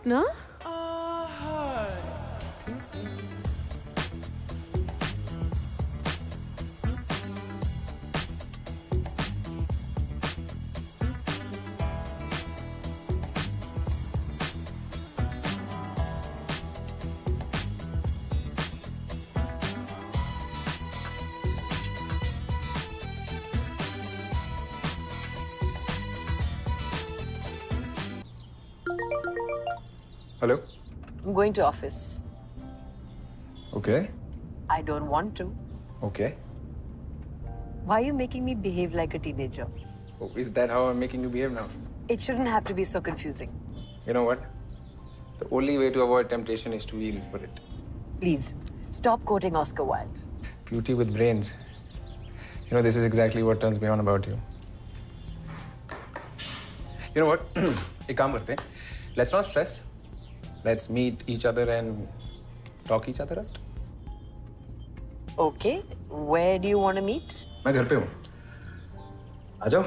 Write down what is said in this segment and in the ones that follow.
ना? Hello? I'm going to office. Okay. I don't want to. Okay. Why are you making me behave like a teenager? Oh, is that how I'm making you behave now? It shouldn't have to be so confusing. You know what? The only way to avoid temptation is to yield for it. Please, stop quoting Oscar Wilde. Beauty with brains. You know, this is exactly what turns me on about you. You know what? एक काम करते हैं. Let's not stress. Let's meet each other and talk each other out. Okay, where do you want to meet? मैं घर पे हूँ. आ जाओ.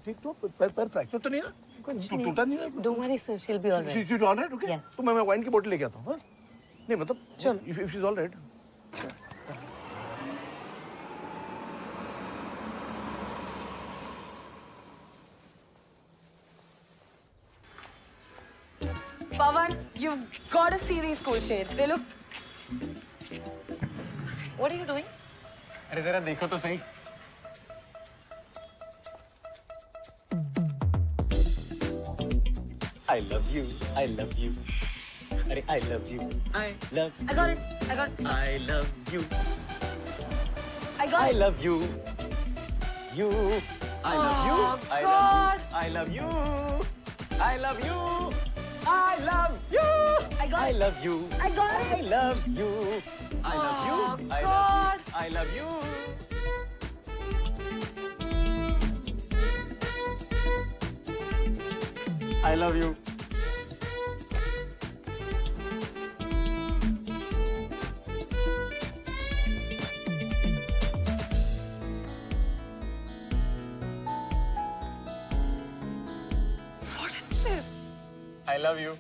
ठीक तो पैर फ्रैक्चर तो नहीं ना? टूटा नहीं ना? Don't worry, sir. She'll be all right. She's all right, okay? Yes. तो मैं वाइन की बोतल लेके आता हूँ, हाँ? नहीं मतलब, चलो. If she's all right. Pawan, you've got to see these cool shades. They look. What are you doing? अरे जरा देखो तो सही. I love you. I love you. अरे I love you. I love. I got it. I got it. I love you. I got I it. love you. You. I love you. I God. love. I love you. I love you. I love you. I got I it. love you. I got I it. love you. I love you. I God. love. I love you. I love you. What is this? I love you.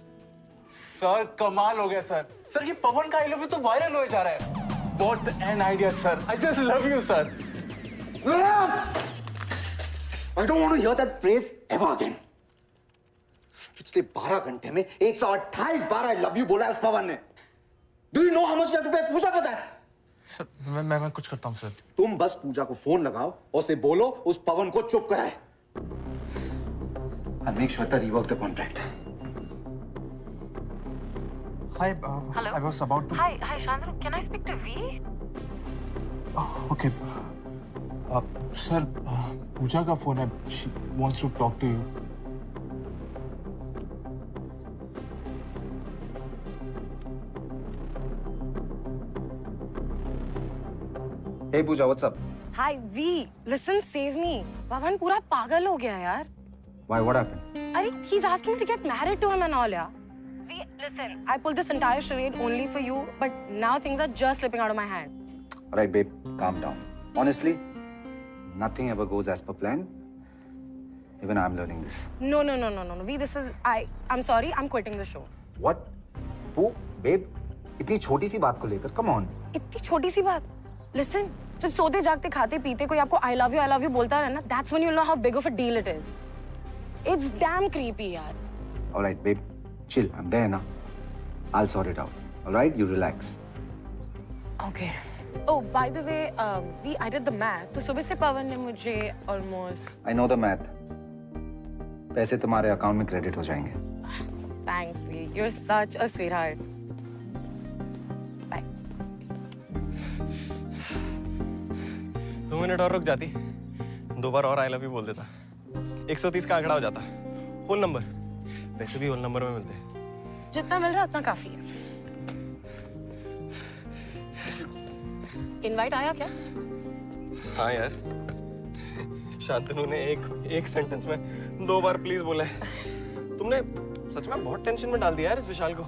Sir कमाल हो गया sir. Sir ये पवन का I love you तो viral हो जा रहा है. What an idea, sir. I just love you, sir. I don't want to hear that phrase ever again. पिछले 12 घंटे में 128 बार I love you बोला है उस पवन ने. Do you know how much you have to pay puja for that? Sir मैं कुछ करता हूँ सर. तुम बस पूजा को फोन लगाओ और उसे बोलो उस पवन को चुप कराए. I'll make sure to rework the contract. Hi, Hello? I was about to. Hi, Chandru. Can I speak to V? Okay. Sir, पूजा का फोन है. She wants to talk to you. Hey Pooja, what's up? Hi, V. Listen, save me. Pavan पूरा पागल हो गया यार. Why? What happened? अरे, he's asking me to get married to him and all, yeah. V, listen. I pulled this entire charade only for you, but now things are just slipping out of my hand. All right, babe, calm down. Honestly, nothing ever goes as per plan. Even I'm learning this. No. V, this is I'm sorry. I'm quitting the show. What? Poo, babe, इतनी छोटी सी बात को लेकर, come on. इतनी छोटी सी बात. Listen, जब सोते जागते खाते पीते कोई आपको I love you बोलता रहे ना, that's when you'll know how big of a deal it is. It's damn creepy, यार. All right, babe, chill. I'm there now. I'll sort it out. All right, you relax. Okay. Oh, by the way, I did the math. तो सुबह से पवन ने मुझे almost. I know the math. पैसे तुम्हारे account में credit हो जाएंगे. Thanks, V. You're such a sweetheart. Bye. 2 minute और रुक जाती, 2 बार और आई लव यू बोल देता, 130 का आंकड़ा हो जाता. Whole number. पैसे भी होल नंबर में मिलते हैं. जितना मिल रहा उतना काफी है. इनवाइट आया क्या? हाँ यार, शांतनु ने एक सेंटेंस में 2 बार प्लीज बोला है. तुमने सच में बहुत टेंशन में डाल दिया यार इस विशाल को.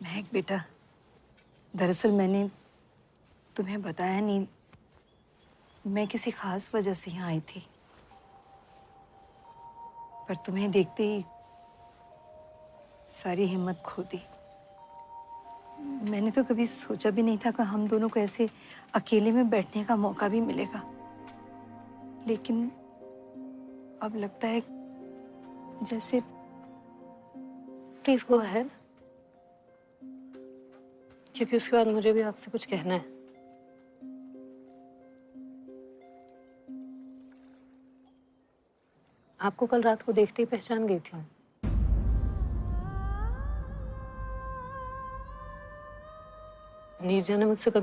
महक बेटा, दरअसल मैंने तुम्हें बताया नहीं, मैं किसी खास वजह से यहाँ आई थी, पर तुम्हें देखते ही सारी हिम्मत खो दी. मैंने तो कभी सोचा भी नहीं था कि हम दोनों को ऐसे अकेले में बैठने का मौका भी मिलेगा, लेकिन अब लगता है जैसे. प्लीज गो अहेड, क्योंकि उसके बाद मुझे भी आपसे कुछ कहना है. आपको कल रात को देखते ही पहचान गई थी. नीरजा ने मुझसे कभी